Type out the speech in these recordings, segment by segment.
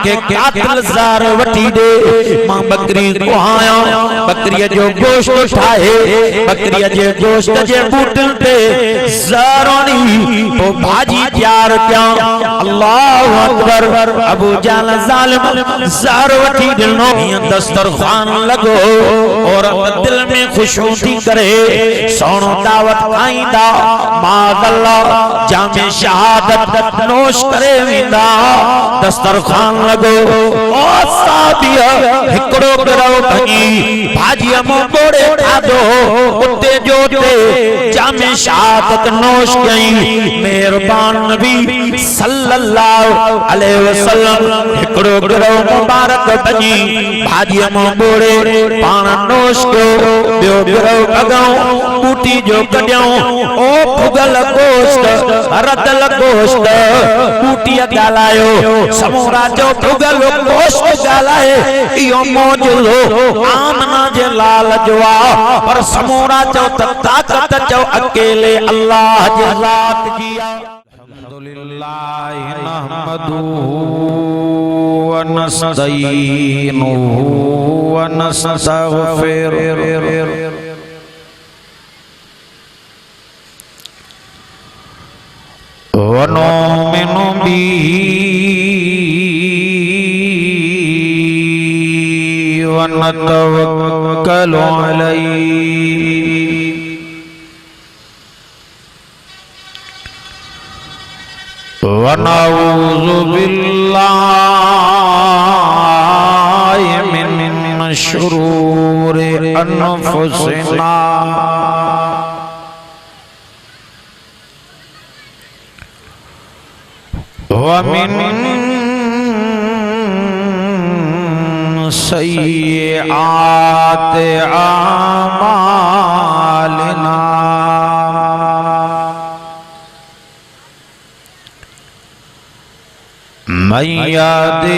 मूंखे कातिल ज़ार वठी दे मां बकरी को आया बकरी जो गोश्त ठाहे बकरी जे गोश्त जे बूटन पे ज़ारोनी ओ भाजी तैयार क्या अल्लाहु अकबर अबू जाल ज़ालिम ज़ार वठी दिनो दस्तरखान लगो और दिल में खुशू थी करे सोनो दावत खाईंदा मादल्ला जामे शहादत नोश करे विंदा दस्तरखान लगो ओ साबिया हिकड़ो करो भई भाजी मो बोड़े खादो उते जोते जामे शहादत नोश कई मेहरबान नबी सल्लल्लाहु अलैहि वसल्लम हिकड़ो करो मुबारक भई भाजी मो बोड़े पान नोश को बियो करो अगाऊ बूटी जो कड्याऊं ओ फुगल गोश्त रतल गोश्त बूटी गालायो समूरा जो फुगल गोश्त गालाए इयो मौजूदो आमना जे लाल जवा पर समूरा जो ताकत जो अकेले अल्लाह जे ज़ात जी अल्हम्दुलिल्लाह नहमदुहु व नस्तईनुहु व नस्तगफिरुहु वनुमिनु बिही वनतवक्कलु अलैहि वनऊज़ु बिल्लाहि मिन शुरूरि अनफुसिना वमिन सय्यिआति आमालिना मन यहदिहिल्लाहु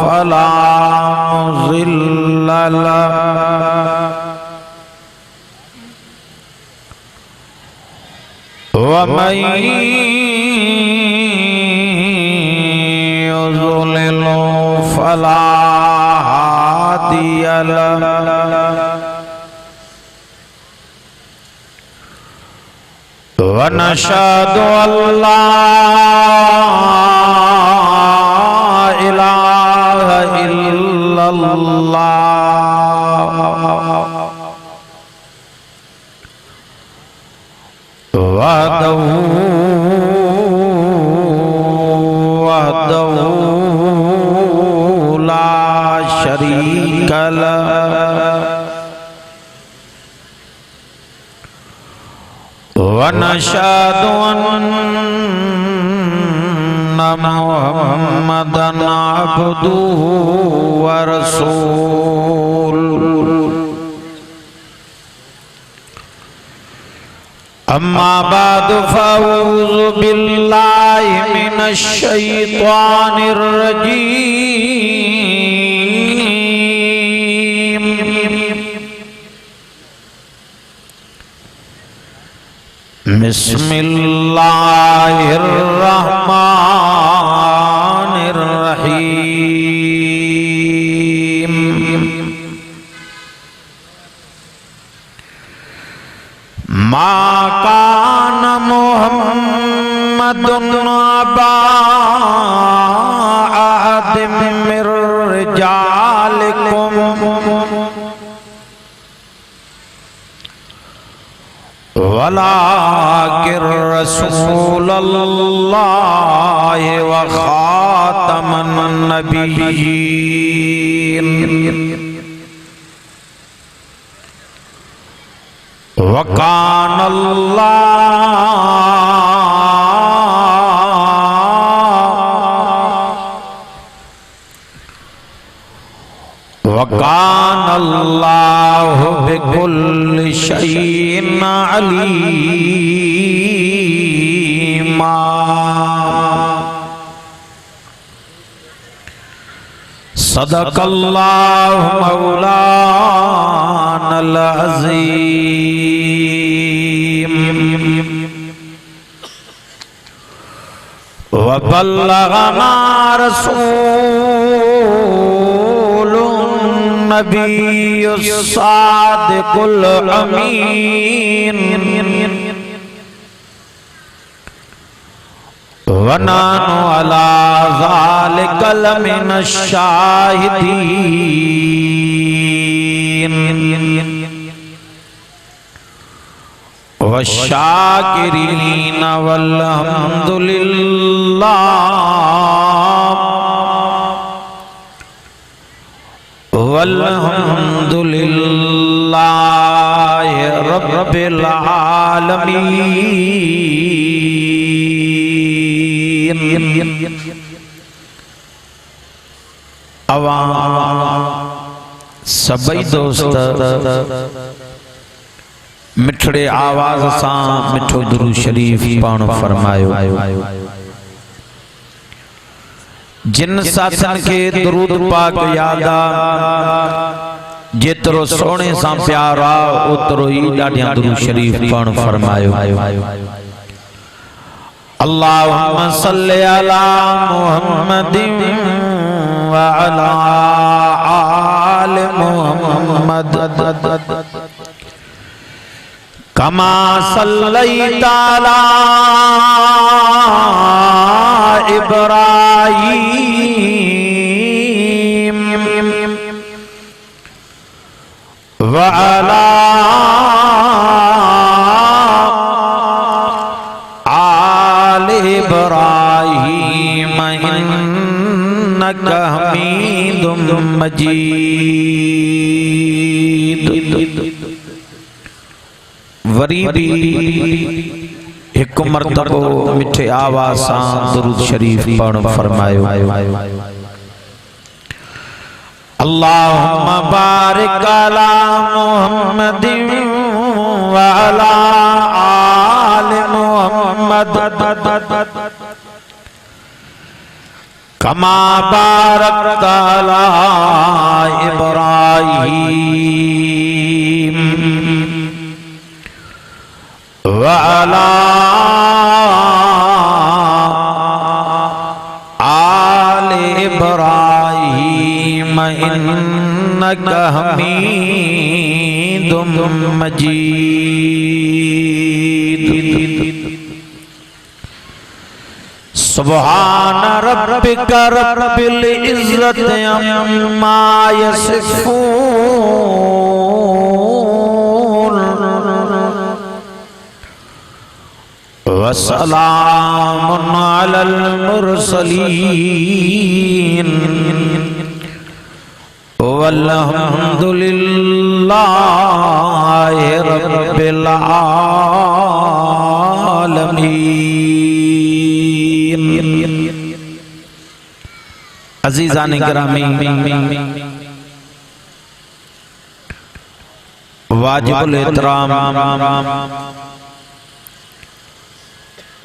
फला मुज़िल्ल लहु वमन युज़लिल फला हादिय लहु वनशहदु अल्ला इलाहा इल्लल्लाह वहदहु ला शरीक लहु वनशहदु अन्ना मुहम्मदन अब्दुहु व रसूलुहु अम्मा बाद फ़अऊज़ु बिल्लाहि मिनश शैतानिर रजीम बिस्मिल्लाहिर रहमानिर रहीम मा कान मुहम्मदुन अबा अहदिम मिर रिजालिकुम वलाकिर रसूलल्लाहि व खातमन नबिय्यीन वकान अल्लाहु बिकुल्लि शैइन अलीमा। सदक़ल्लाहु मौलानल अज़ीम। वबल्लगना रसूलुन नबियुस सादिकुल अमीन वनानु अला ज़ालिकल मिनश शाहिदीन वशाकिरीन वल्हम्दुलिल्लाहि रब्बिल आलमीन। अवाम सभई दोस्त मिठड़े आवाज सा मिठो दुरूद शरीफ पाण फरमायो। जिन सासन के दुरूद पाक यादा जेतरो सोने सा प्यारा उतरो ही ॾाढियां दुरूद शरीफ पाण फरमायो। अल्लाहुम्मा सल्लि अला मुहम्मदिन व अला आलि मुहम्मद कमा सल्लैता अला इब्राहीम व अला आलि इब्राहीम इन्नका हमीदुम मजीद। वरी भी एक मर्तबो मिठे आवाज सा दुरूद शरीफ पढ़ फरमायो। अल्लाहुम्मा बारिक अला मुहम्मदिन व अला आलि मुहम्मद कमा बारकता अला इब्राहीम व अला आलि इब्राहीम इन्नका हमीदुम मजीद। सुब्हान रब्बिका रब्बिल इज्जति अम्मा यसिफून वसलामुन अलल मुरसलीन वल्हम्दुलिल्लाहि रब्बिल आलमीन। अजीज़ान गिरामी, वाजिबुल एहतराम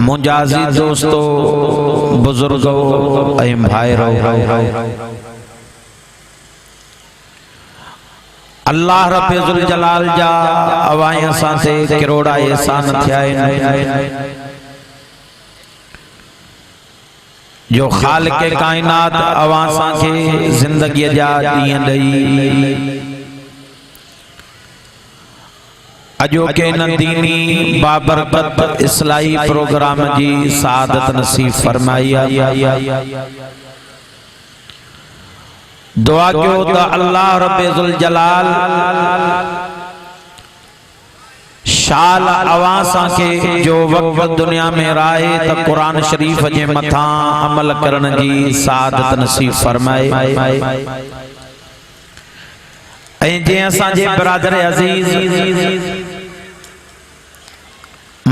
मुजाजी दोस्तों, बुजुर्गों, भाईरो, अल्लाह रब्बुल जलाल जा अवाया साथे करोड़ा एहसान थिया जो खालिक कायनात अवासा के जिंदगी जा ॾींहं ॾेई अजो के नदीनी बाबरकत इस्लाही प्रोग्राम जी सादत नसीब फरमाई। दुआ क्यों तो अल्लाह रब्बुल जलाल शाल अवासा के जो वक्त दुनिया में राहे तो कुरान शरीफ जे मथा अमल करन जी सादत नसीब फरमाए। जे असांजे बिरादर अजीज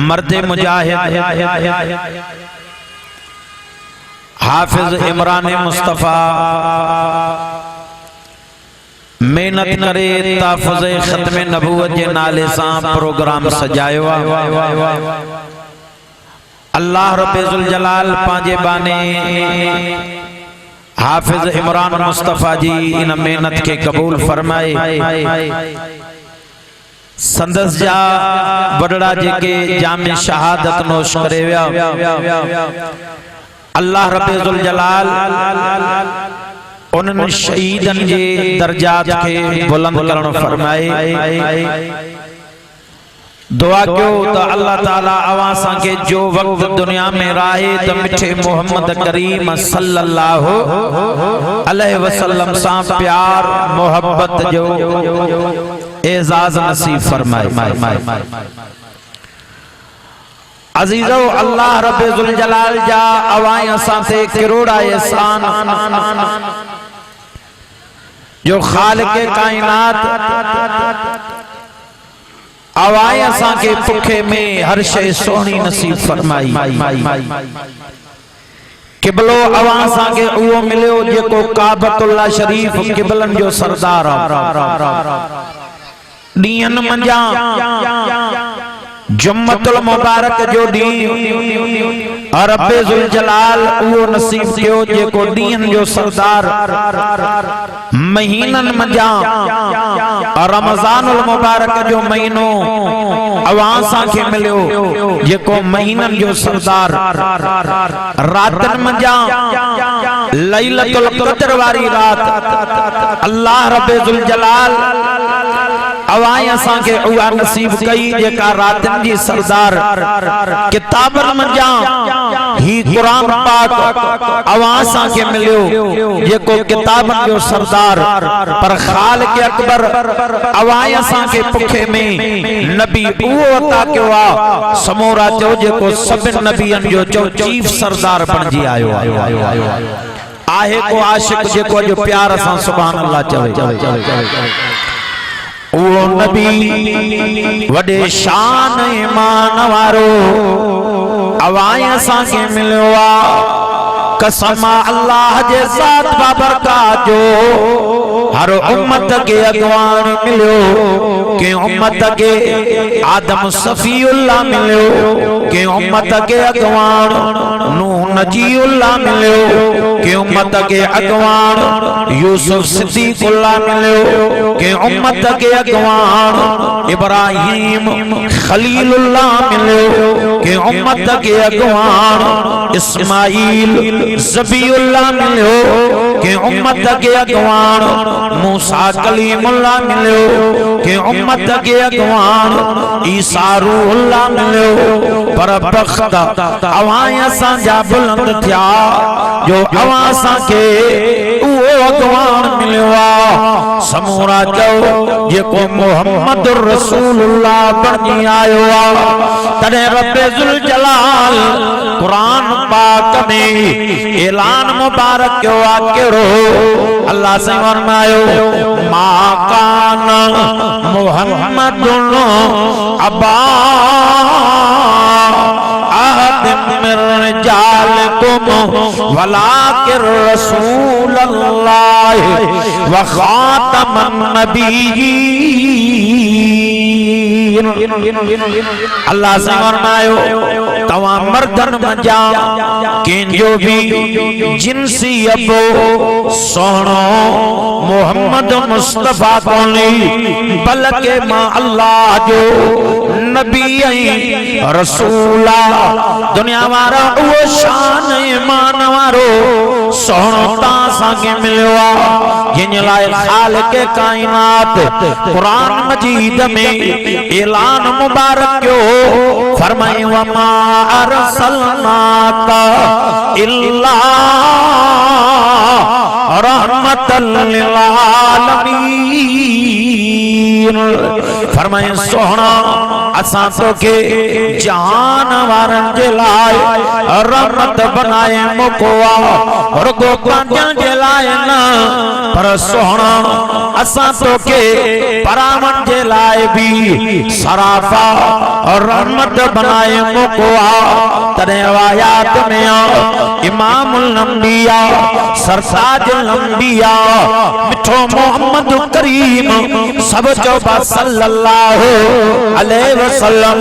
मर्द मुजाहिद हाफिज इमरान मुस्तफा मेहनत करे ताफ़ुज़ ख़त्म नबूवत के नाले सा प्रोग्राम सजायो। अल्लाह रब्बुल जलाल पांजे बाने हाफिज इमरान मुस्तफा जी इन मेहनत के कबूल फरमाए। संदस जा बड़ड़ा जेके जामे शहादत नोश करे विया अल्लाह रब्बुल जलाल उन शहीदन जे दर्जात के बुलंद करण फरमाए। दुआ क्यों तो अल्लाह ताला अवासा के जो वक्त दुनिया में राहे तो मिठे मोहम्मद करीम सल्लल्लाहु अलैहि वसल्लम सा प्यार मोहब्बत जो एजाज नसीब फरमाए। अजीजो अल्लाह रब्बुल जलाल जा अवाया साथे करोड़ा एहसान जो खालिक़े कायनात अवाया साके पुखे में हर शे सोनी नसीब फरमाई। किबलो अवासा के उहो मिलियो जेको काबतुल्लाह शरीफ किबलन जो सरदार ॾींहनि मंझां जुम्मतुल मुबारक जो ॾींहुं रब्बुल जलाल उहो नसीब कयो जेको ॾींहनि जो सरदार महीननि मंझां रमज़ानुल मुबारक जो महीनो अवासा खे मिलियो जेको महीननि जो सरदार रातनि मंझां लैलतुल क़द्र वारी रात अल्लाह रब्बुल जलाल अवाया के उहा नसीब कई जेका रातन जी सरदार किताबन मंझां ही कुरान पाक अवासा के मिलियो जेको किताबन जो सरदार पर खालिक़ अकबर अवाया के पुखे में नबी उहो अता कयो आ समूरा चो जेको सभिन नबियन जो चीफ सरदार बणजी आयो आहे को आशिक जेको जो प्यार सां सुभान अल्लाह चवे। वो नबी वडे शान ईमान वारो अवाया के मिलियो आ कसम अल्लाह जे साथ बाबरकात जो हर उम्मत के अगवान मिलियो के उम्मत के आदम सफीउल्लाह मिलियो के उम्मत के अगवान नूह नजीउल्लाह मिलियो के उम्मत के अगवान यूसुफ सिद्दीकुल्लाह मिलियो के उम्मत के अगवान इब्राहिम खलीलुल्लाह मिलियो के उम्मत के अगवान इस्माइल ज़बीउल्लाह मिलियो के उम्मत के अगवान मूसा कलीमुल्लाह मिलियो के उम्मत के अगवान ईसा रूहुल्लाह मिलियो पर बख्त अवाया सा जा बुलंद थिया जो अवासा के उहो अगवान मिलियो आ समूरा चो जेको मुहम्मद रसूलुल्लाह बणी आयो आ। तने रब्बुल जलाल कुरान पाक में ऐलान मुबारक क्यों आ केरो अल्लाह से फरमायो मा कान मुहम्मदुन अबा अहद मिन रिजालिकुम वलाकिर रसूलल्लाह व खातमन नबिय्यीन। अल्लाह से फरमायो तवा मर्दन मंझां केंजो भी जिनसी अबो सोनो मोहम्मद मुस्तफा कोनी बल्कि मां अल्लाह जो नबी रसूला दुनिया वारा वो शान ईमान वारो सोनो तासा के मिलियो आ जिन लाए खालिक़ कायनात कुरान मजीद में ऐलान मुबारक क्यों फरमाए व मा अरसलनाका इल्ला रहमतल लिल आलमीन। फरमाए सोहना असां तोखे जहान वारन जे लाइ रहमत बनाए मोकवा रुगो पंजन जे लाइ न पर सोहना असां तोखे परावन जे लाइ भी सराफा और रहमत बनाए मोकवा। तने आयात में इमामुल अंबिया सरताजुल अंबिया मिठो मोहम्मद करीम सब चौबा सल्लल्लाहु अलैहि वसल्लम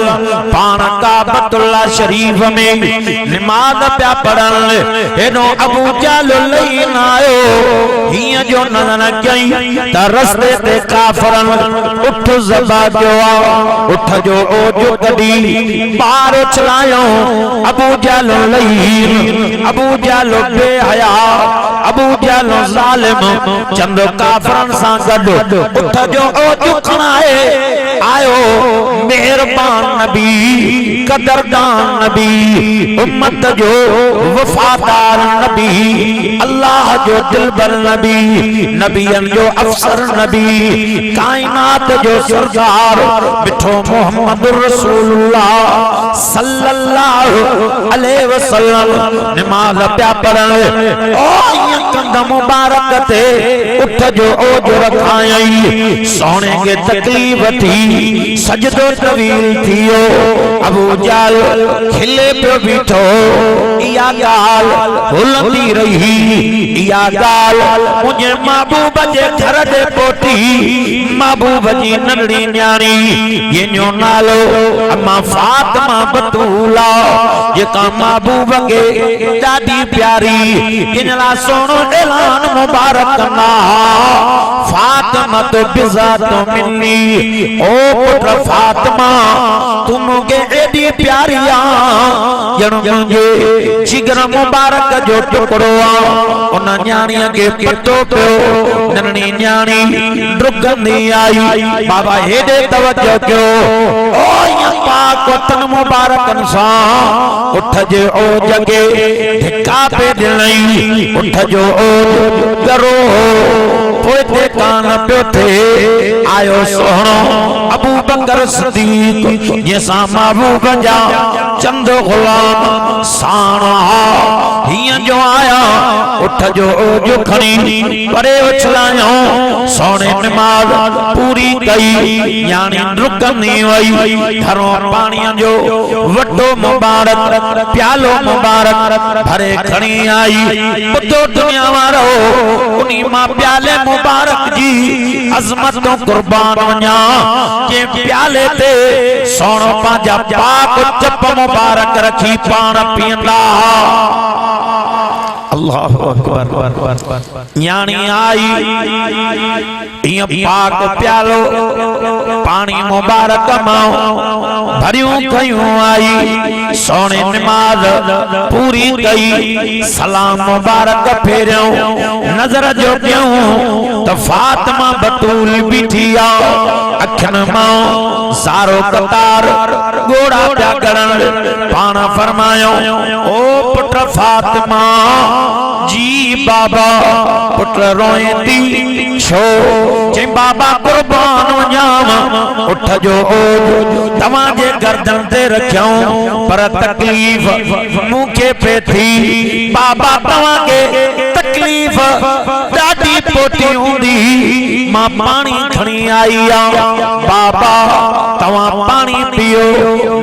पान काबत काबतुल्लाह शरीफ में नमाज प्या पढ़न हेनो अबू जहल लईन आयो हिय जो नजर कई त रस्ते ते काफरन उठ ज़बा जो उठ जो ओ जो कदी बार चलायो अबू जहल लईन अबू जहल बेहया अबू जहल जालिम चंद काफरन सा गड उठ जो ओ जुखनाए आयो मेहरबान नबी कदरदान नबी उम्मत जो वफादार नबी अल्लाह जो दिलबर नबी नबियन जो अफसर नबी कायनात जो सरदार मिठो मोहम्मद रसूलुल्लाह सल्लल्लाहु अलैहि वसल्लम नमाज प्या पढ़न ओ कंध मुबारक ते उठ जो ओ जो रखाई सोने के तकलीफ थी सजदो तवील थियो अबू जहल खिले पे बीठो इया गाल हुलंदी रही इया गाल मुझे महबूब जे घर दे पोटी महबूब जी नंढड़ी न्याणी ये न्यो नालो अम्मा फातिमा बतूला जेका महबूब के ॾाढी प्यारी इनला सोनो ऐलान मुबारक ना फातिमा तो बिज़ा तो मिन्नी ओ पुत्र फातिमा तुम के एडी प्यारिया जणो मुझे जिगर मुबारक जो टुकड़ो उन न्याणीअ के पतो पियो नन्ही न्याणी डुकंदी आई बाबा हेडे तवज्जो कयो ओ या पाक वतन मुबारकन सा उठ जे ओ जगे धिका पे ॾिनई उठ जो ओ करो पोते कान पियो थे आयो सोहणो अबू बकर सिद्दीक जैसा महबूब जा चंद गुलाम साणा हिय जो आया उठ जो जो खणी परे उछलायो सोने नमाज पूरी कई यानी रुकनी वई घरों पाणीअ जो वड्डो मुबारक प्यालो मुबारक भरे खणी आई बुधो दुनिया वारो उनी मां प्याले मुबारक जी अजमतों कुर्बान वञा के प्याले ते सोनो पांजा पाक चप मुबारक रखी पान पींदा अल्लाह अकबर न्याणी आई इं पाक प्यालो पानी मुबारक मां भरियूं कयूं आई सोने नमाज पूरी कई सलाम मुबारक फेरियो नजर जो क्यों तो फातिमा बतूल बीठी आ अखन मां सारो कतार गोड़ा प्या करन पाण फरमायो ओ पुत्र फातिमा जी बाबा पुत्र रोएंदी छो जे बाबा कुर्बान वञाम उठ जो तव्हां जे गर्दन ते रखियो पर तकलीफ मूंखे पे थी बाबा तव्हां के तकलीफ ॾाढी पोटी हूंदी मां पानी खणी आई आ बाबा तव्हां पानी पियो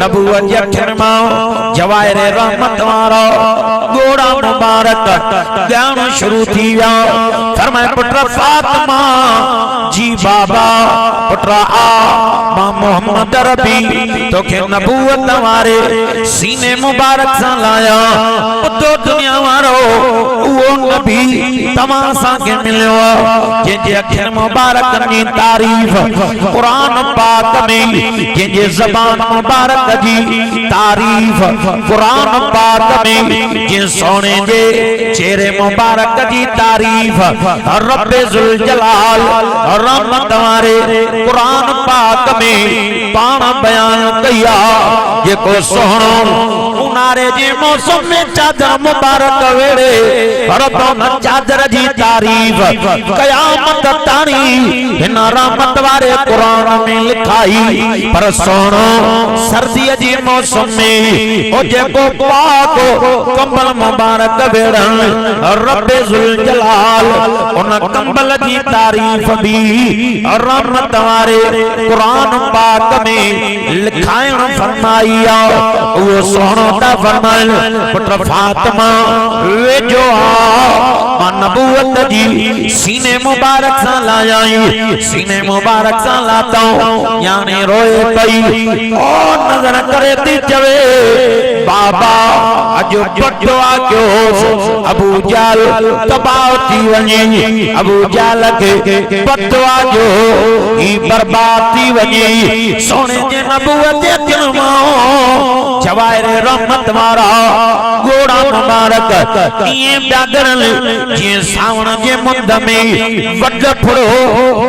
नबूवत जे अखर मां जवाहिर रहमत वारो गोड़ा मुबारक ॻाइण शुरू थी विया फरमाए पुत्र फातिमा जी बाबा पुत्र आ मां मोहम्मद रबी तोखे नबूवत वारे सीने मुबारक सां लाया उतो दुनिया वारो उहो नबी तव्हां सां के मिलियो जंहिंजे अखर मुबारक जी तारीफ़ क़ुरान पाक में जंहिंजे ज़बान मुबारक जी तारीफ़ क़ुरान पाक में जे सोने जे चेहरे मुबारक जी तारीफ़ रब्बे ज़ुल जलाल रहमत वारे क़ुरान पाक में पाण बयान कया जेको सोहणो उनारे जे मौसम में चादर मुबारक वेड़े रब्बन चादर जी तारीफ़ क़यामत ताणी हिन रहमत वारे क़ुरान में लिखाई पर सोहणो सर्दी जी मौसम में ओ जेको पाक कंबल मुबारक वेड़न रब्बे ज़ुल जलाल उन कंबल जी तारीफ़ भी रहमत वारे क़ुरान पाक में लिखाइण फरमाई आ वो सोहणो ता फरमाइल पुत्र फातिमा वे जो आ मां नबूवत जी सीने मुबारक सा लायाई सीने मुबारक सा लाता यानी रोए पई और नजर करे थी चवे बाबा अजो बड़ो आगो अबू जाल तबाह थी वने अबू जाल के बड़ो आगो ई बर्बाद थी वने सोने जे नबूवत जे कलमाओ जवाहिर रहमत वारा गोड़ा मुबारक ये ब्यागरल जे सावण जे मुंद में वड फुड़ो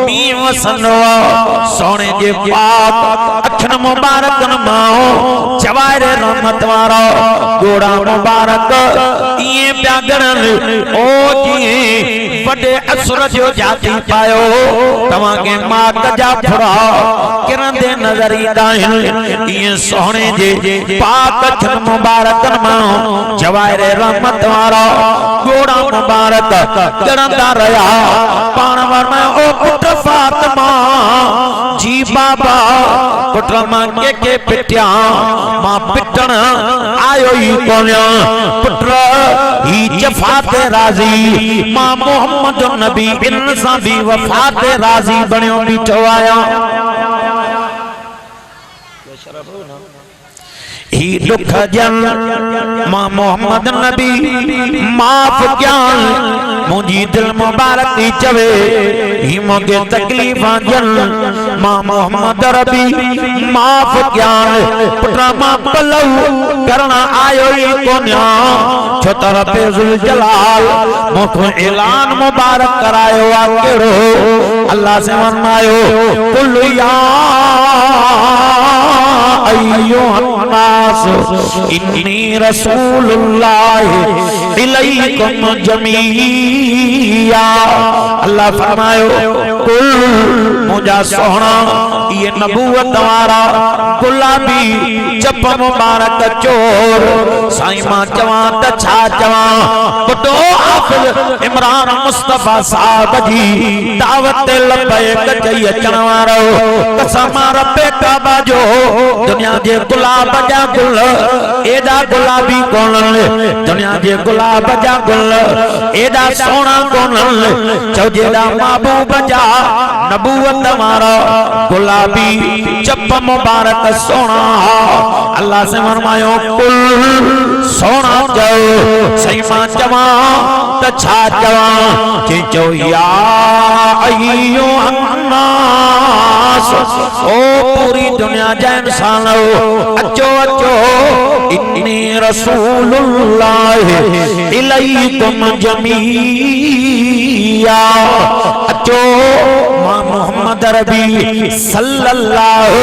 मी वसनो सोने जे पाक अखन मुबारक माओ जवाहिर रहमत वारा गोड़ा मुबारक ये ब्यागरल ओ जी वडे असुर जो जाति पायो तवा के मां कजा फुड़ा किरंदे नजर ईंदा ये सोने जे पाक अखन मुबारक माओ जवाहिर रहमत वारा गोड़ा मुबारक करंदा रहा पाण वरना ओ पुट फातिमा जी बाबा पुट मांगे के पिटिया मां पिटण आयो ही कोन्या पुट ही जफात राजी मां मोहम्मद नबी इंसान भी वफात राजी बणियो बीठो आया ही दुख जन मां मोहम्मद नबी माफ ज्ञान मुझी दिल मुबारक ही चवे ही मोगे तकलीफ जन मां मोहम्मद रबी माफ ज्ञान पुत्रा मां पलव करना आयो ही कोन्या छो तरफे जुल जलाल मुख ऐलान मुबारक करायो आ केड़ो अल्लाह से फरमायो कुल या अय्युहन्नास इन्नी रसूलुल्लाह इलैकुम जमीया अल्लाह फरमायो कुल मुझा सोहना ये नबूवत वारा गुलाबी चप मुबारक चोर साईं मां चवा त छा चवा बुडो हाफिज इमरान मुस्तफा साहब जी दावत लबैक चई अचण वारो कसम रब्बे काबा जो दुनिया जे गुलाब जा गुल एडा गुलाबी कोनल दुनिया जे गुलाब जा गुल एडा सोना कोनल चो जेड़ा महबूब जा नबूवत वारा गुलाबी चप मुबारक सोना अल्लाह से फरमायो कुल सोना जाओ सही मां चवा त छा चवा के चो या अय्युहन्नास ओ पूरी दुनिया जा इंसान अचो अचो इन्नी रसूलुल्लाह इलैकुम जमीया अचो मां मोहम्मद रबी सल्लल्लाहु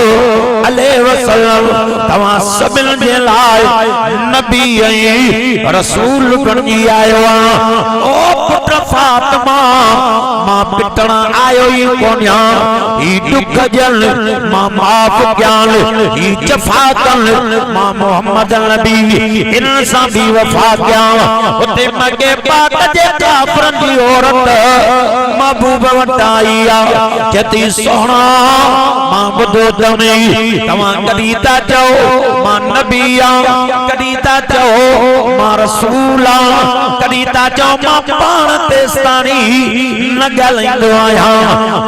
अलैहि वसल्लम तवा सबिल जे लाए नबी रसूल बनी आयो ओ पुत्र फातिमा मां पिटण आयो ही कोन्या ही दुख जल मां माफ ज्ञान ही जफा कल मां मोहम्मद नबी इंसान भी वफा ज्ञान उते मगे पाक जे काफरन जी औरत महबूब वटाईया जती सोहना मां बुधो तने तवा कदी ता चओ मां नबिया कदी ता चओ मां रसूला कदी ता चओ मां पाण तेस्तानी न गलंदो आया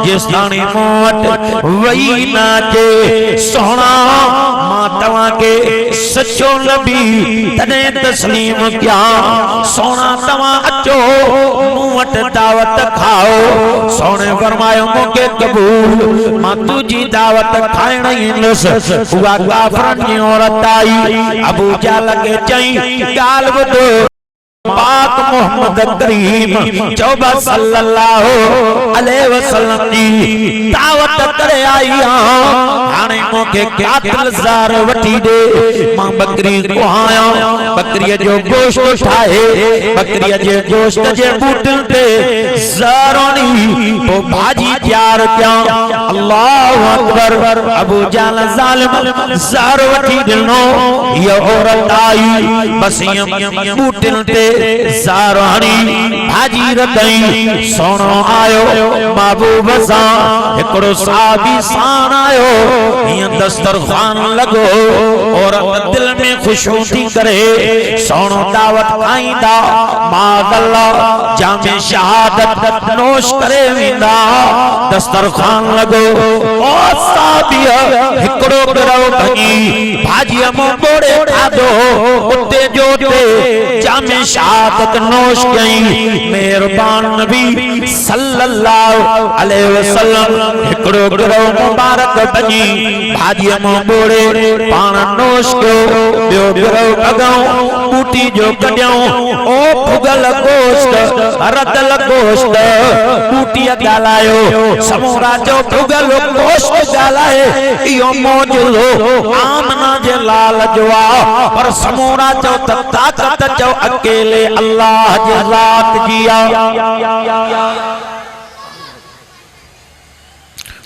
जिस्तानी मोट वई ना जे सोहना मां तवा के सच्चो नबी तने तस्लीम किया सोना तवा अचो मुवट दावत खाओ सोने फरमायो मोके कबूल मां तुजी दावत खाइण ईंदुस उहा काफरन जी औरत आई अबू जाल के चई गाल बुधो पाक मोहम्मद करीम चौबा सल्लल्लाहु अलैहि वसल्लम जी दावत करे आई हाने मोके कातिल ज़ार वठी दे मां बकरी को आया बकरी जो गोश्त ठाए बकरी जे गोश्त जे बूटन ते ज़ारोनी वो भाजी तैयार किया अल्लाहु अकबर अबू जाल जालिम ज़ार वठी दिनो ये औरत आई बस बूटन ते साराणी भाजी रतई सोनो आयो महबूब सा एकड़ो साबी सान आयो हिं दस्तरखान लगो और दिल में खुशू थी करे सोनो दावत खाईंदा मादल्ला जामे शहादत नोश करे विंदा दस्तरखान लगो ओ साबी एकड़ो करो भई भाजी मो बोड़े खादो उते जोते जामे शहादत नोश कई मेहरबान नबी सल्लल्लाहु अलैहि वसल्लम एकड़ो करो मुबारक बनी भाजी मो बोड़े पान नोश कयो बियो करो अगाऊ बूटी जो कढियो ओ भुगल गोश्त रतल गोश्त बूटी गालायो समूरा जो भुगल गोश्त गालाए इयो मौजूदो आमना जे लाल जवा पर समूरा जो ताकत जो अकेले अल्लाह जे ज़ात जिया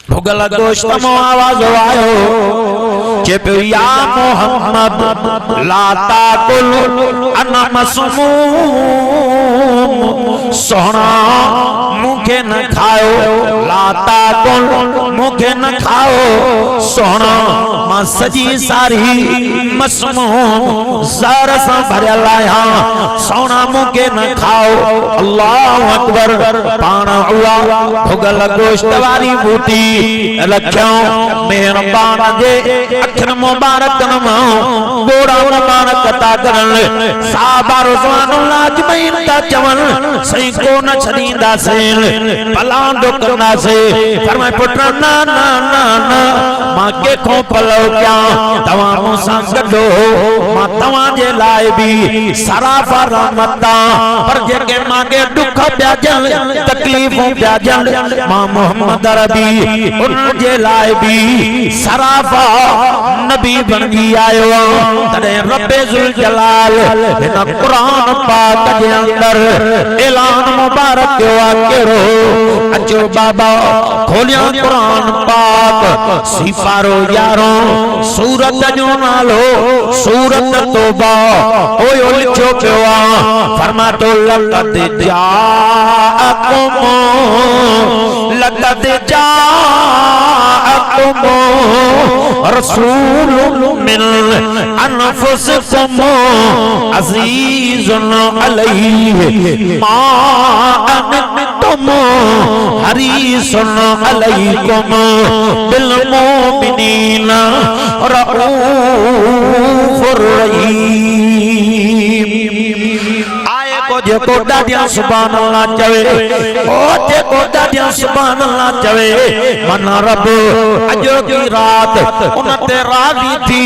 भुगल गोश्त मो आवाज आयो चेपो या मोहम्मद ला ताकुल अना मसमूम सोना मुखे न खाओ ला ताकुल मुखे न खाओ सोना मां सजी सारी मसमूम ज़हर सां भरियल आहियां सोना मुखे न खाओ अल्लाहु अकबर पाण उहा भुगल गोश्त वारी बूटी रखियो मेहरबान जे अखन मुबारक मां गोड़ा मुबारक ता करन साहबा रुज़वानुल्लाह अजमईन ता चवन सही को न छदींदा से भला डुकना से फरमाए पुट ना ना ना ना मां के खो पलो क्या तवा मूंसा गडो मां तवा जे लाए भी सराफा रहमता पर जेके मांगे दुख प्या जल तकलीफों प्या जल मां मोहम्मद अरबी उन जे लाए भी सराफा नबी बन गई आयो तने रब्बे जुल जलाल इन कुरान पाक जे अंदर ऐलान मुबारक वाकेरो अचो बाबा खोलिया कुरान पाक सिफारो यारो सूरत जो नालो सूरत तौबा ओयो लिखो पियो फरमा तो लक़द जाअकुम रसूलुम मिन अनफुसिकुम अज़ीज़ुन अलैहि मा अनतुम हरीसुन अलैकुम बिल मोमिनीना रऊफुर रहीम जेको दादिया सुभान अल्लाह चवे ओ जेको दादिया सुभान अल्लाह चवे मन रब अजो की रात उनते राजी थी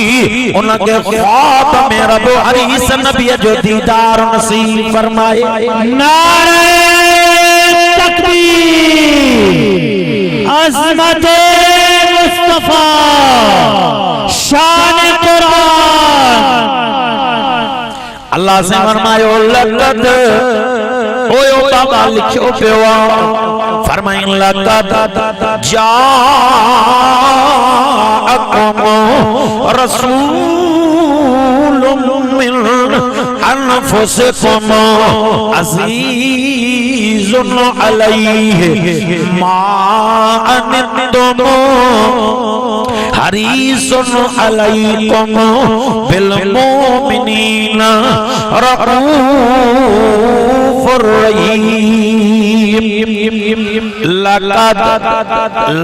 उनके ख्वाब में रब हरीस नबी जो दीदार नसीब फरमाए नारे तकबीर अज़मत मुस्तफा शान कुरान अल्लाह से फरमायो लक़द ओयो बाबा लिखो पियो फरमाइन लक़द जाअकुम रसूलुम मिन अनफुसिकुम अज़ीज़ुन अलैहि मा अनतुम हरीसुन अलैकुम बिल मोमिनीना रऊफुर रहीम लक़द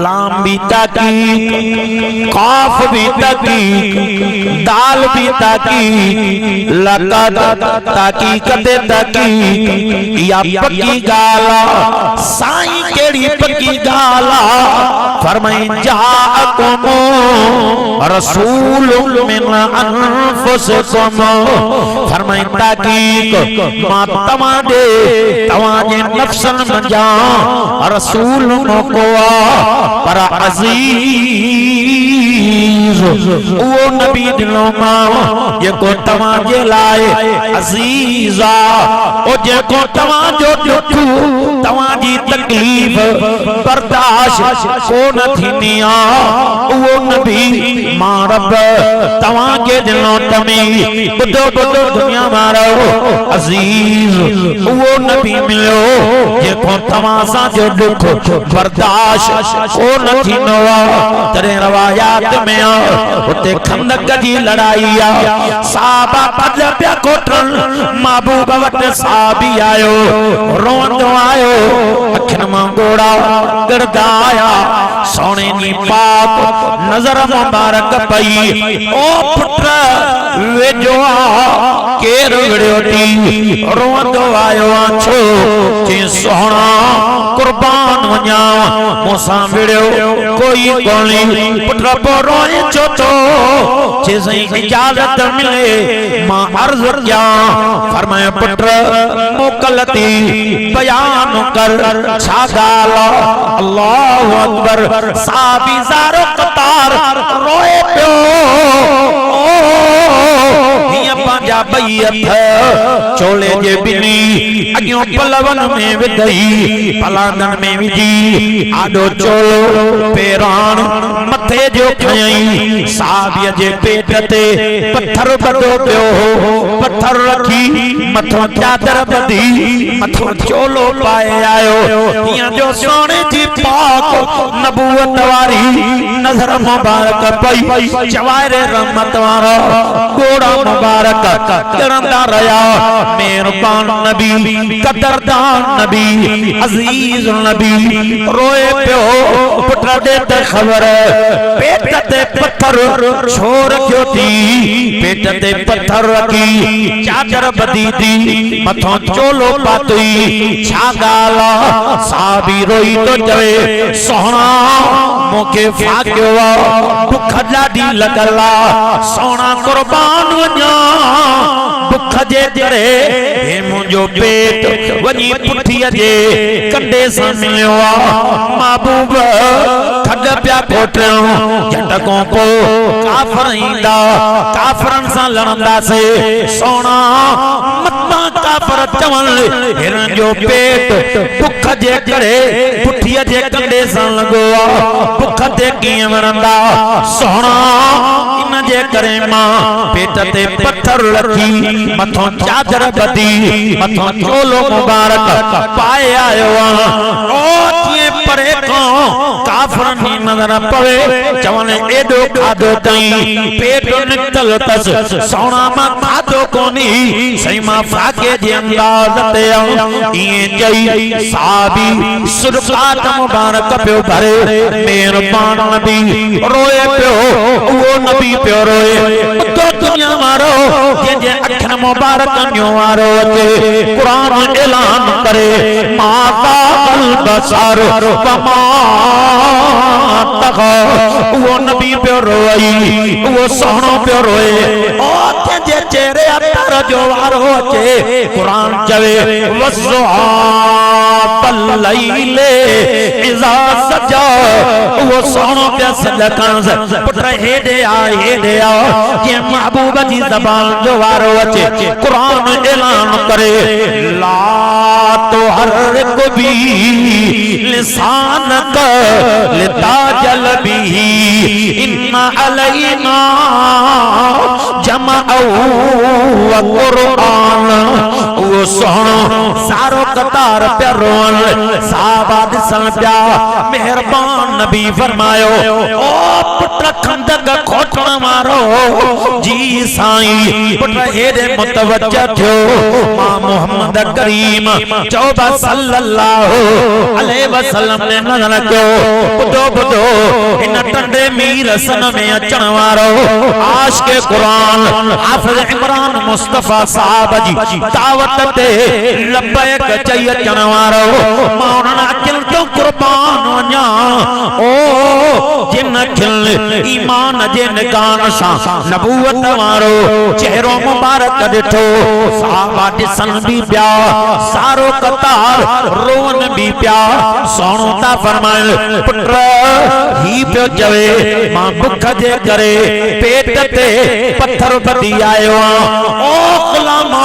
लाम भी ताकी काफ भी ताकी दाल भी ताकी लक़द ताकी कदे ताकी या पक्की गाला साईं केड़ी पक्की गाला फरमाई जाअकुम रसूलुम मिन अनफुसिकुम फरमाई ताकीक मां तवाजे नफ्सन जा रसूल को पर अजीज वो नबी दिलो मां जेको तवां जे लाए अजीजा ओ जेको तवां जो दुख तवां जी तकलीफ बर्दाश्त को न थींदी आ वो नबी मां रब तवां के दिलो तमी बुधो बुधो दुनिया मारो अजीज वो नबी मिलो जेको तवां सा जो दुख बर्दाश्त को न थींदो आ तेरे रवायात में उते खंदक जी लड़ाई आ साहबा पद पिया कोटन महबूब वट साहबी आयो रोंदो आयो अखिन मां गोड़ा गड़दा आया सोने नी पाक नजर मुबारक पई ओ पुत्र वेजो आ केर विड़ियोटी रोंदो आयो आछो जे सोना कुर्बान वञा मूंसां विड़ियो कोई कोनी पुत्र रोए छो तो जे इजाजत मिले मां अर्ज क्या फरमाए पुत्र मोकलती बयान कर छा गाल अल्लाहु अकबर साहबी ज़ारो कतार रोए पियो पांजा बई हथ चोले जे बिनी अगियों पलवन में विधई पलांदन में विजी आडो चोलो पेरान मथे जो खयई साहबीअ जे पेट ते पत्थर बधो पियो पत्थर रखी मथों चादर बधी मथों चोलो पाए आयो हियां जो सोने जी पाक नबूवत वारी नजर मुबारक पई चवारे रहमत वारा गोड़ा मुबारक करंदा रहा मेहरबान नबी कदरदान नबी अजीज नबी रोए पियो पुत्र दे ते खबर पेट ते पत्थर छोर क्यों थी पेट ते पत्थर रखी चादर बधी थी मथों चोलो पातई छा गाला साहबी रोई तो चवे सोना मोके फाक्यो दुख ॾाढी लॻला सोना कुर्बान वञा दुख जे जरे हे मुंहिंजो पेट वञी पुठीअ जे कंडे सां मिलियो आ महबूब खॾ पिया कोटरियूं झटको को काफ़र ईंदा काफ़रनि सां लड़ंदासीं सोना मतां काफ़र चवण हिरन जो पेट दुख जे करे पुठीअ जे कंडे सां लॻो आ दुख ते कीअं वणंदा सोना इन जे करे मां पेट ते पत्थर रखी मथों चादर बधी मथों चोलो मुबारक पाए आयो आ ओ कीअं परे खां काफ़रनि जी नज़र पवे चवण एॾो खाधो तई पेट निकतल तस सोना मां खाधो कोनी सही मां फाके जे अंदाज़ ते इएं चई साहबी सुरकात मुबारक पियो भरे मेहरबान नबी रोए पियो उहो नबी पियो रोए तो दुनिया वारो जे अखन मुबारक न्यो वारो अचे कुरान ऐलान करे माता अल बसर वमा तगा वो नबी पियो रोई वो सोहणो पियो रोए ओ जे चेहरे अतर जो वारो अचे कुरान चवे वज़ुहा तल्लैले इज़ा सजा वो सोहणो पिया सजकन पुत्र हेडे आ जे महबूब जी ज़बान जो वारो अचे कुरान ऐलान करे ला तो हर भी लिसान का लिताजल भी इन्ना अलैना जमाअ व कुरान वो सोहणो सारो कतार पे रोन साहबा दिसन पिया मेहरबान नबी फरमायो ओ पुत्र खंदक खोटण वारो जी साईं पुत्र हेदे मुतवज्जह थियो मां मोहम्मद करीम चौबा सल्लल्लाहु अलैहि वसल्लम ने नज़र कयो बुधो बुधो इन टंडे मीर सन में अचण वारो आशिक़े कुरान हाफ़िज़ इमरान मुस्तफ़ा साहब जी दावत ते लब्बैक चई अचण वारो मां उन्हनि अखियुनि तो कुर्बान वञा ओ जिन खिल ईमान जे निगान सां नबूवत वारो चेहरो मुबारक ॾिठो सहाबा ॾिसन भी पिया सारो कतार रोवन भी पिया सोणो था फरमाइनि पुट ही पियो चवे मां बुख जे करे पेट ते पत्थर बधी आयो आहियां ओ गुलामो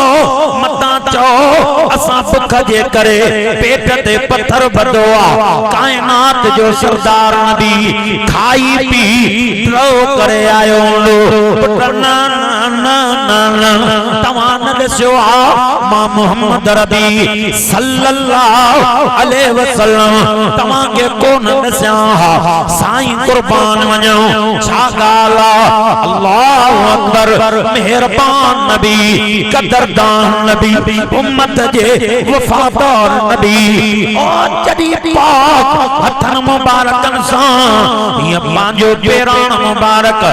मतां चओ असां बुख जे करे पेट ते पत्थर बधो आ कायनात जो सरदार नबी खाई पी रो करे आयो पुट न तव्हां न ॾिसो आ मां मोहम्मद रबी सल्लल्लाहु अलैहि वसल्लम तव्हां खे कोन ॾिसां साईं कुर्बान वञो छा ॻाल्हि आहे अल्लाहु अकबर मेहरबान नबी कदरदान नबी उम्मत जे वफादार नबी ओ जॾहिं पाक हथन मुबारकन सां ये पंहिंजो पेरान मुबारक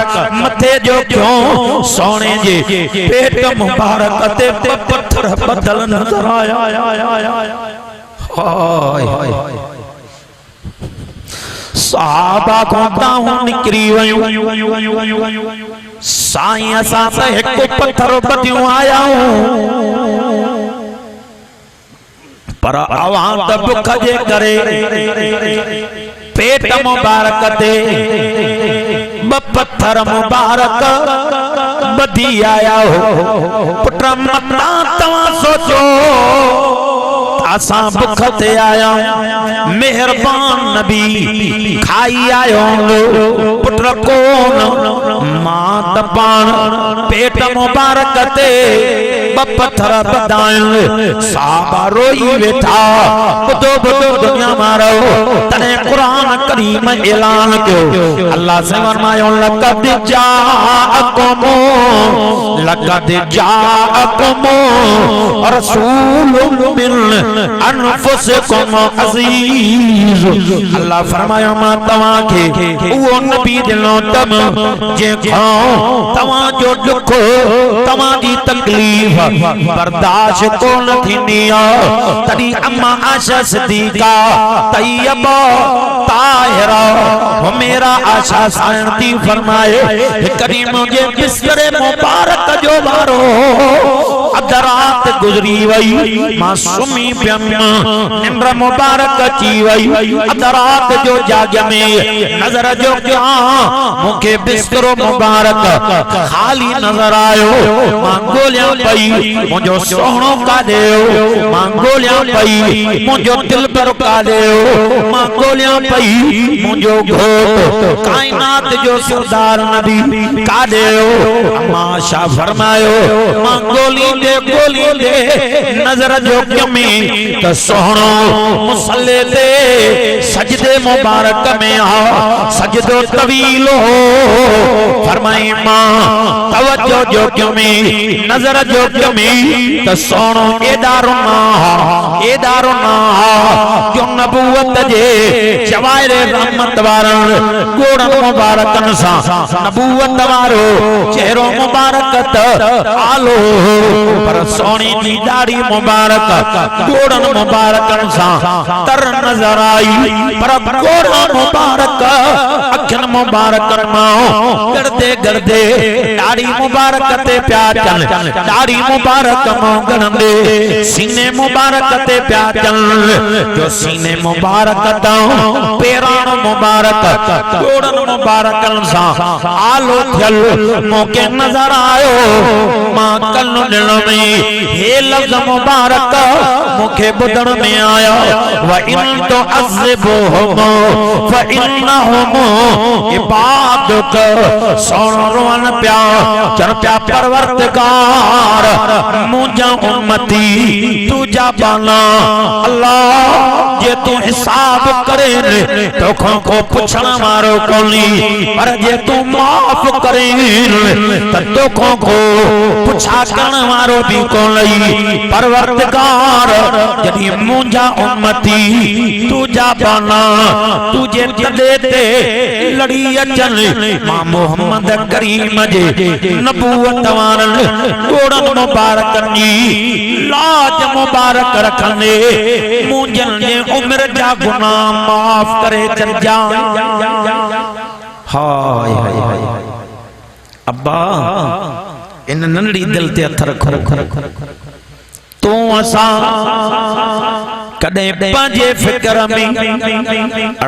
मथे जो क्यों सोने जे पेट मुबारक ते पत्थर बदल नजर आया हाय सहाबा को ताऊं निकरी वयूं साईं असां त हिकु पत्थर बधियूं आया पर अवां त बुख जे करे पेट मुबारक ते ब पत्थर मुबारक बधी आया हो पुट मता तव्हां सोचो असां बुख ते आया मेहरबान नबी खाई आयो पुट कोन मां त पाण पेट मुबारक ते ब पत्थर बधाइण साहबा रोई वेठा ॿुधो ॿुधो दुनिया मारो तने कुरान करीम ऐलान कयो अल्लाह से फरमायो लक़द जाअकुम रसूलुम मिन अनफुसिकुम अज़ीज़ अल्लाह फरमायो मां तव्हां खे उहो नबी ॾिनो तम जंहिंखां तव्हां जो दुख तव्हां जी तकलीफ़ बर्दाश्त कोन थींदी आहे तॾहिं अम्मा आशा सिद्दीका तैयबा ताहिरा वो मेरा आशा साईं थी फरमाए कॾहिं मुंहिंजे बिस्तरे मुबारक जो वारो अध रात गुज़री वई मां सुम्ही पियमि निंड मुबारक अची वई अध रात जो जाग में नज़र जो कयां मूंखे बिस्तरो मुबारक खाली नज़र आयो मां ॻोल्हियां पई मुंहिंजो सोहणो काॾे मां ॻोल्हियां पई मुंहिंजो दिलबर काॾे मां ॻोल्हियां पई मुंहिंजो घोट कायनात जो सरदार नबी काॾे मां छा फरमायो मां ॻोल्हींदे नज़र जो कमी त सोहणो मुसल्ले ते सजदे मुबारक में आ सजदो तवील हो फरमाई मां तवज्जो जो कमी नज़र जो कमी त सोहणो एदारो ना जो नबूवत जे जवाहिर रहमत वारन गोड़ मुबारकन सां नबूवत वारो चेहरो मुबारक त आलो पर सोनी जी दाढ़ी मुबारक गोड़ मुबारकन सां तर नजर आई पर गोड़ मुबारक अखिन मुबारकन मां गड़दे दाढ़ी मुबारक ते प्यार चल दाढ़ी मुबारक मां गणंदे सीने मुबारक ते प्यार चल जो सीने मुबारक तां पेरान मुबारक गोड़न मुबारकन सां आलो थियल मोके नजर आयो मां कन ॾिण में हे लफ्ज़ मुबारक मूंखे ॿुधण में आया व इन तो अज़िबुहुम फ इन्नहुम इबादुक सोणो रोअन पिया चन पिया परवरदिगार मुंहिंजा उम्मती तुंहिंजा बाना अल्लाह जे तूं हिसाब करे तोखां को पुछण वारो कोन्ही पर जे तूं माफ़ करे त तोखां को पुछा करण वारो भी कोन्ही परवरदिगार जॾहिं मुंहिंजा उम्मती तुंहिंजा बाना तुंहिंजे दॾे ते लड़ी अचनि मां मोहम्मद करीम जे नबूवत वारनि गोड़नि मुबारकनि जी लाज मुबारक मुबारक रखने मुंजन जे उम्र जा गुनाह माफ करे चल जा। हाय हाय हाय अब्बा इन नंढड़ी दिल ते हथ रखो तू असा कदे पंजे फिक्र में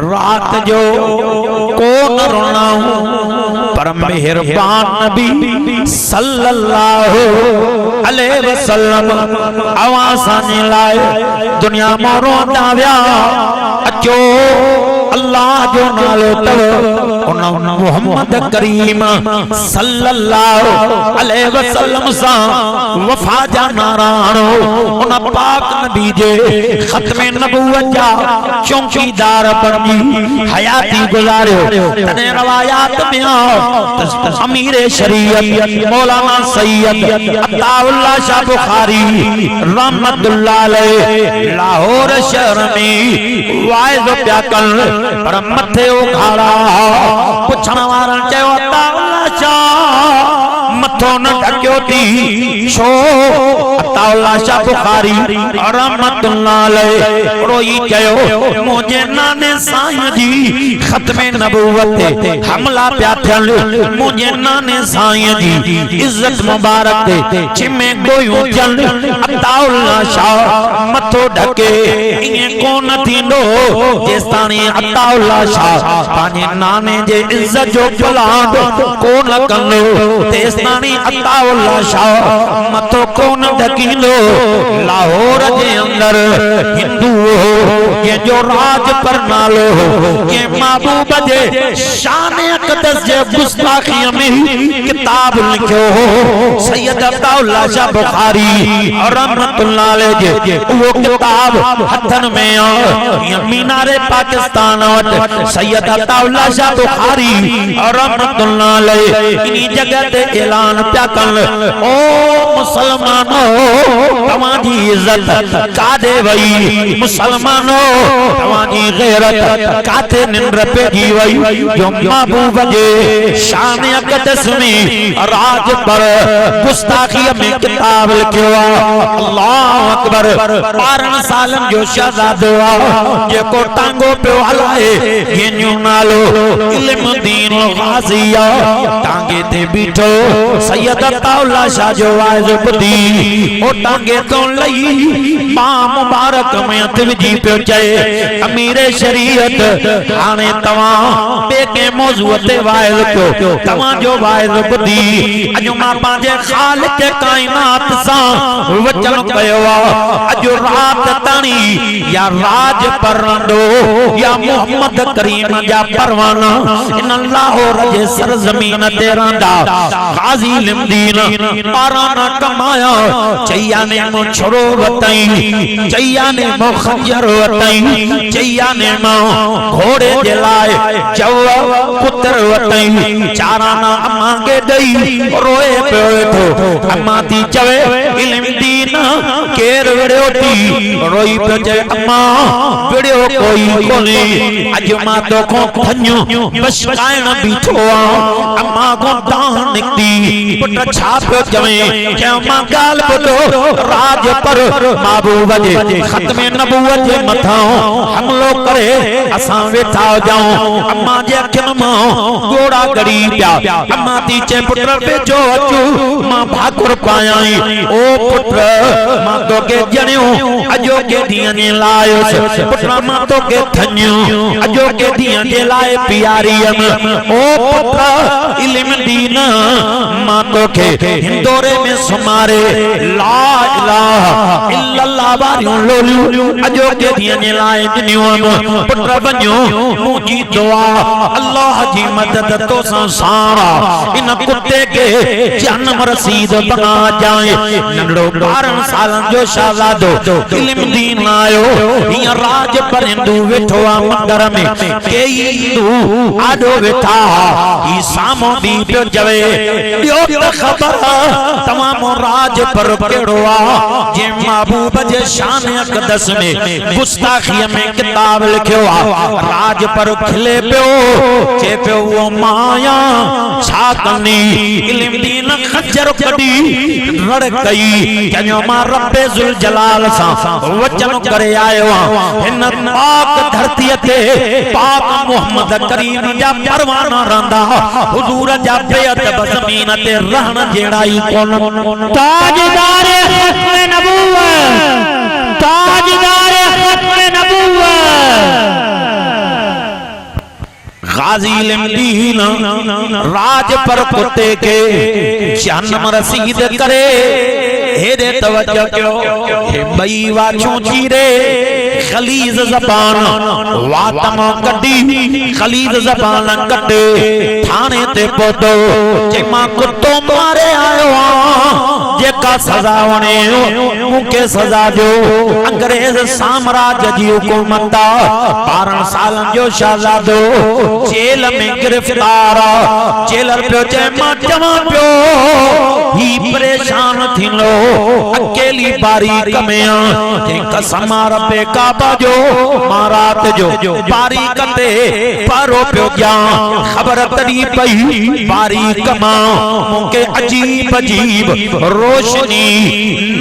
रात जो को न रोना पर मेहरबान नबी सल्लल्लाहु अलैहि वसल्लम आवाज़ लाए दुनिया में रोंदा विया अचो अल्लाह जो नालो तव उन मोहम्मद करीम सल्लल्लाहु अलैहि वसल्लम सा वफा जा नाराणो उन पाक नबी जे खत्मे नबूवत जा चौकीदार बनी हयाती गुजारियो तने रवायात में अमीर शरीयत मौलाना सैयद अताउल्लाह शाह बुखारी रहमतुल्लाह अलैह लाहौर शहर में वाइज प्या कल पर मथे उखाड़ा पुछण वारन चयो अताउल्लाह शाह मथो न ढकियो थी छो अताउल्लाह शाह बुखारी रहमतुल्लाह अलैह रोई चयो मुझे नाने साईं जी खत्मे नबूवत ते हमला प्या थियल मुझे नाने साईं जी इज्जत मुबारक ते चिमे गोयूं चल अताउल्लाह शाह मथो ढके इए कोन थींदो जेस्ताणी अताउल्लाह शाह पांजे नाने जे इज्जत जो फलाद कोन कंदो तेस्ताणी अताउल्लाह शाह मथो कोन ढकींदो। लाहौर जे अंदर हिंदू के जो राज पर नालो के महबूब जे शान अक़दस जे गुस्ताखी में किताब लिखो सैयद अताउल्लाह शाह बुखारी रहमतुल्लाह अलैह जे वो किताब हथन में मीनारे पाकिस्तान वट सैयद अताउल्लाह शाह बुखारी रहमतुल्लाह अलैह इनी जगह ते ऐलान प्या कन ओ मुसलमानो तवाजी इज्जत कादे वई मुसलमानो तवाजी गैरत काते निंद्र पे जी वई जो महबूब जे शान अक़दस में राज पर गुस्ताखी में किताब लिखियो अल्लाह अकबर 12 सालन जो शहजादो जेको टांगो पे हलाए येन्यो नालो इल्म दीन गाज़िया टांगे ते बीठो सैयद अताउल्लाह शाह जो वाइज बुधी ओ टांगे तो लई मां मुबारक में हथ विझी पियो चए अमीर शरीयत हाने तवा बे के मौजू ते वाइज कयो तवा जो वाइज बुधी अजो मां पांजे खालिक कायनात सा वचन कयो अजो रात ताणी या राज परंदो या मोहम्मद करीम जा परवाना इन लाहौर जे सरजमीन ते रहंदा गाजी लिमदीन पाराना कमाया चैया ने मो छोरो वतई चैया ने मो खंजर वतई चैया ने मो घोड़े जे लाए चव पुत्र वतई चाराना अम्मा के दई रोए पियो अम्मा थी चवे इल्म दीन केर विड़ियो थी रोई पियो चए अम्मा विड़ियो कोई कोने अज मां तो को थन्यो बस कायण बीठो अम्मा को दान निकती पुट छा पियो चवे के मां गाल ॿुधो राज पर महबूब जे खत्मे नबूवत जे मथां हमलो करे असां वेठा जाऊं अम्मा जे अखियुनि मां गोड़ा गड़ी पिया अम्मा थी चए पुट बेचो अचू मां भाकुर पायाई ओ पुट मां तोखे ॼणियो अजो के ॾींहं जे लाइ पुट मां तोखे थञियो अजो के ॾींहं जे लाइ प्यारी ओ पुट इल्म दीन मां तोखे हिंदोरे में सुमारे ला इलाहा इल्लल्लाह वारियूं लोलियूं अजो के ॾींहं जे लाइ ॾिनियूं पुट वञो मुंहिंजी दुआ अल्लाह जी मदद तो सारा इन कुत्ते के जन्म रसीद बना जाए नंढड़ो 12 सालन जो शहजादो इल्म दीन आयो हिय राज पर हिंदू वेठो आ मंदर में केई हिंदू आडो वेठा ई सामो दी पियो जवे ॿियो त ख़बर तमाम राज पर केड़ो आ जे महबूब जे शान अक़दस में गुस्ताखी में किताब लिखियो राज पर खिले पियो चे पियो वो माया छा कनी इल्म दीन खजर कडी रड़ कई कयो मां रब्बे जुल जलाल सा वचन करे आयो हिन पाक धरती ते पाक मोहम्मद करीम जा परवाना रंदा हुजूर जा बेअत ज़मीन ते रहन जेड़ा ही कोन ताजदार खत्म नबूवत ताजदार खत्म नबूवत गाजी इल्म राज पर कुत्ते के जन्म रसीद करे हेरे तवज्जो क्यों हे बई वाचू चीरे खलीज जबान वातम कड्डी खलीज जबान कटे थाने ते पोतो जे मां कुत्तो मारे आयो जेका सजा वणे मुके सजा जो अंग्रेज साम्राज्य जी हुकूमत 12 सालन जो शहजादो जेल में गिरफ्तार जेलर पियो जे मां चवां पियो ही परेशान थींदो अकेली बारीक में जे कसम रब्बे काबा जो मारात जो बारीक ते पारो पियो जा खबर तड़ी पई बारीक मां मुके अजीब अजीब रोशनी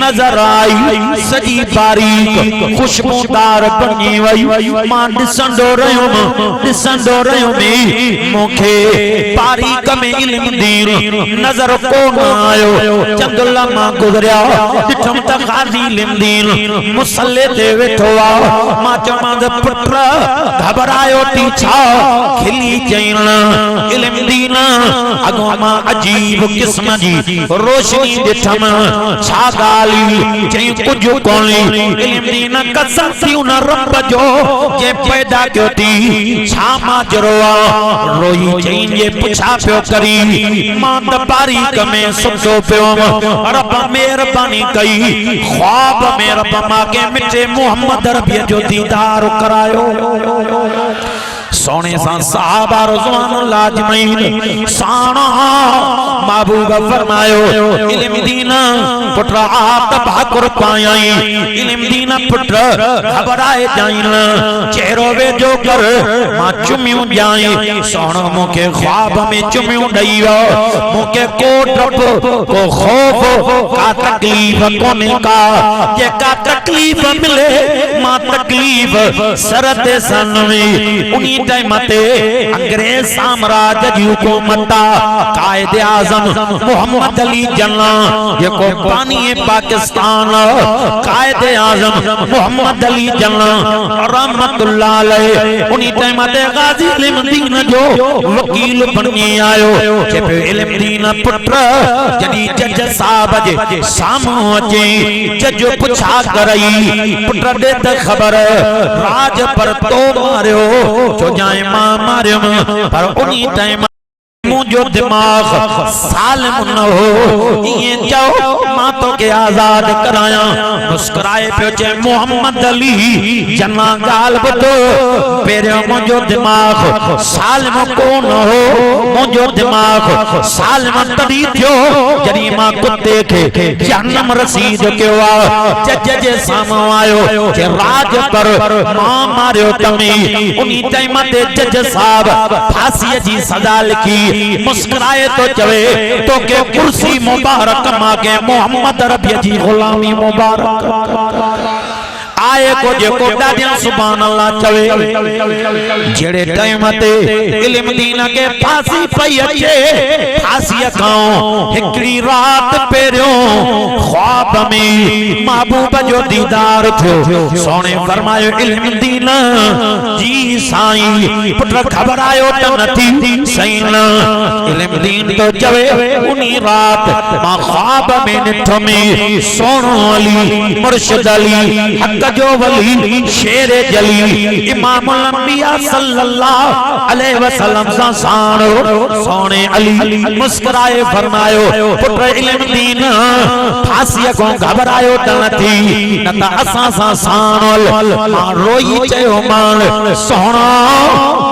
नजर आई सजी बारीक खुशबूदार बनी वई मां दिसंदो रहियो में मुखे बारीक में इल्म दीन नजर को न आयो चंदुल्ला मां गुजरिया दिठम त गाजी इल्म दीन मुसल्ले ते वेठो आ मां चवां त पुत्र घबरायो थी छा खिली चईन इल्म दीन अगो मां अजीब किस्म जी रोशनी दिठम छा गाली चई कुछ कोनी इल्म दीन कसम थी उन रब जो जे पैदा कयो थी छा माजरो रोई चई जे पुछा पियो करी मां त बारीक में सुतो पियो रब मेहरबानी कई ख्वाब में रब मां के मिटे मोहम्मद रबी जो दीदार करायो सोने सा साहबा रुज़वान लाजमीन साना महबूब फरमायो इल्म दीन पुत्र आप भाकुर पाई इल्म दीन पुत्र घबराए जाइन चेहरो वे जो कर मां चुमियो जाई सोनो मुके ख्वाब में चुमियो दईयो मुके को डप को खौफ का तकलीफ कोने का जे का तकलीफ मिले मां तकलीफ सरत सन में उनी मते अंग्रेज साम्राज्य की हुकूमत कायदे आजम मोहम्मद अली जिन्ना जेको बानी पाकिस्तान कायदे आजम मोहम्मद अली जिन्ना रहमतुल्लाह अलैह उनी टाइम ते गाजी इल्म दीन जो वकील बनी आयो जे इल्म दीन पुत्र जदी जज साहब जे सामो अचे जज पुछा करई पुत्र दे त खबर राज पर तो मारियो जो मां मारियम पर उनी टाइम मुझो दिमाग सालिम न हो ये जाओ मां तो के आजाद कराया मुस्कुराए पियो चे मोहम्मद अली जना गाल बतो पेरे मुझो दिमाग सालिम को न हो मुझो दिमाग सालिम तदी थियो जदी मां कुत्ते के जन्म रसीद क्यों आ जज जे सामो आयो जे राज पर मां मारियो तमी उनी टाइम ते जज साहब फांसी जी सजा लिखी मुस्कुराए तो चवे तो के कुर्सी मुबारक मांगे मोहम्मद रबी जी गुलामी मुबारक आए को जे को दादियां सुभान अल्लाह चवे जेड़े टाइम ते इल्म दीन के फांसी पई अचे फांसी खाओ हिकड़ी रात पेरियो ख्वाब में महबूब जो दीदार थियो सोने फरमायो इल्म दीन जी साईं पुत्र घबरायो त नथी सईन इल्म दीन तो चवे उनी रात मां ख्वाब में निठो में सोनो अली मुर्शिद अली हक जो वली शेर जली इमाम अंबिया सल्लल्लाहु अलैहि वसल्लम सा सानो सोने अली मुस्कुराए फरमायो पुत्र इल्म दीन फांसी को घबरायो त नथी न त असा सा सानो मां रोई चयो मान सोना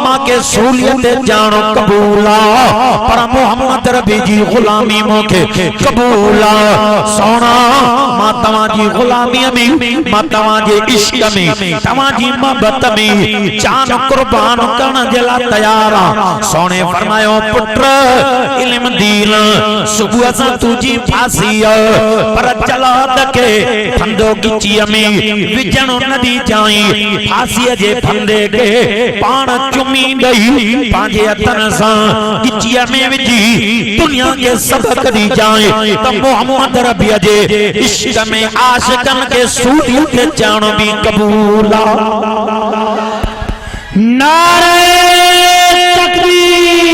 मां के सूलियत जानो कबूला पर मोहम्मद रबी जी गुलामी मोखे कबूला सोना मां तवां जी गुलामी में मां तवां जे इश्क में तवां जी मोहब्बत में जान कुर्बान करण जे ला तैयार आ सोने फरमायो पुत्र इल्म दीन सुबह सा तुझी फांसी पर जलाद के फंदो गिची में विजणो नदी जाई फांसी जे फंदे के पाण चुमी दई पांजे अतन सा गिची में विजी दुनिया के सबक दी जाए तो मोहम्मद रबी जे इश्क में आशिकन के सूली के जानो भी कबूला नारे तकबीर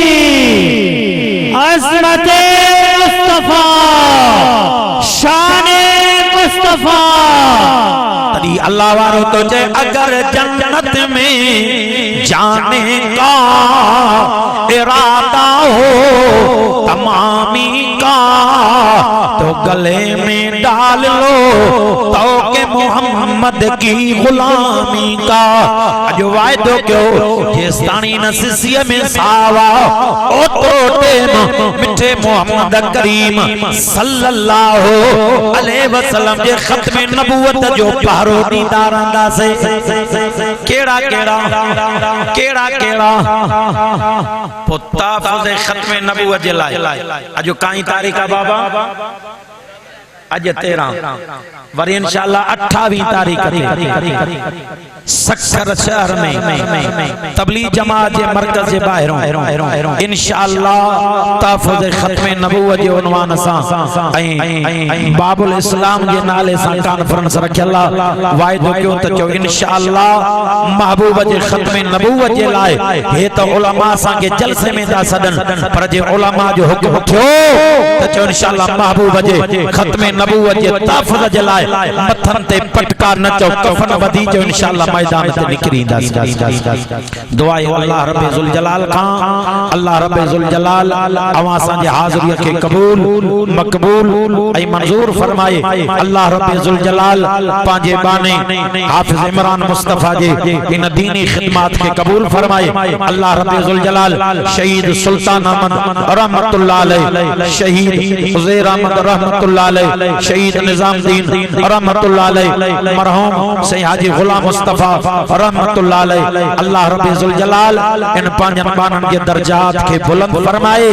अज़मत मुस्तफा शान मुस्तफा तरी अल्लाह वारो तो जे अगर जन्नत में जाने का इरादा हो तमामी का तो गले में डाल लो तो के मोहम्मद की गुलामी का अजो वायदो क्यों जिस्तानी नसिया में सावा ओ तोटे मिठे मोहम्मद करीम सल्लल्लाहु अलैहि वसल्लम जे खत्म नबूवत जो पहरो दीदार अंदा से केड़ा केड़ा केड़ा केड़ा पुत्ता फज़े खत्म नबूवत जे लाए अजो काई तारीख आ बाबा अज 13 वरी इंशाअल्लाह 28 तारीख सक्सर शहर में तबलीग जमात जे मरकज जे बाहरों इंशाअल्लाह तहफ़्फ़ुज़ खत्म नबूवत जे उन्वान सा ऐं बाबुल इस्लाम जे नाले सा कॉन्फ्रेंस रखियल वायदो क्यों त चो इंशाअल्लाह महबूब जे खत्म नबूवत जे लाए हे त उलमा सा के जलसे में दा सदन पर जे उलमा जो हुक्म थियो त चो इंशाअल्लाह महबूब जे खत्म नबूवत जे तहफ़्फ़ुज़ जे लाए मथन ते पटका न चो कफन वधी जो इंशाअल्लाह मैदान ते निकरींदा दुआ अल्लाह रब्बे जुल जलाल खां अल्लाह रब्बे जुल जलाल अवासां जे हाज़िरी के कबूल मकबूल ऐं मंजूर फरमाए अल्लाह रब्बे जुल जलाल पांजे बाने हाफिज इमरान मुस्तफा जे इन दीनी खिदमत के कबूल फरमाए अल्लाह रब्बे जुल जलाल शहीद सुल्तान अहमद रहमतुल्लाह अलैह शहीद हुज़ैर अहमद रहमतुल्लाह अलैह शहीद निजामुद्दीन रहमतुल्लाह अलैह मरहूम सैयद हाजी गुलाम मुस्तफा रहमतुल्लाह अलैह अल्लाह रब्बे जुल जलाल इन पांचन बानन के दर्जात के बुलंद फरमाए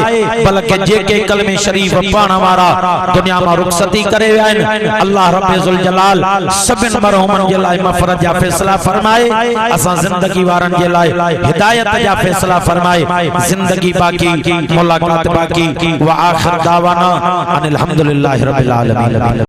बल्कि जेके कलमे शरीफ पाण वारा दुनिया में रुखसती करे आइन अल्लाह रब्बे जुल जलाल सबिन मरहुमन जे लाए मफरत जा फैसला फरमाए असा जिंदगी वारन जे लाए हिदायत जा फैसला फरमाए जिंदगी बाकी मुलाकात बाकी व आखिर दावाना अनिल हम्दुलिल्लाहि रब्बिल आलमीन।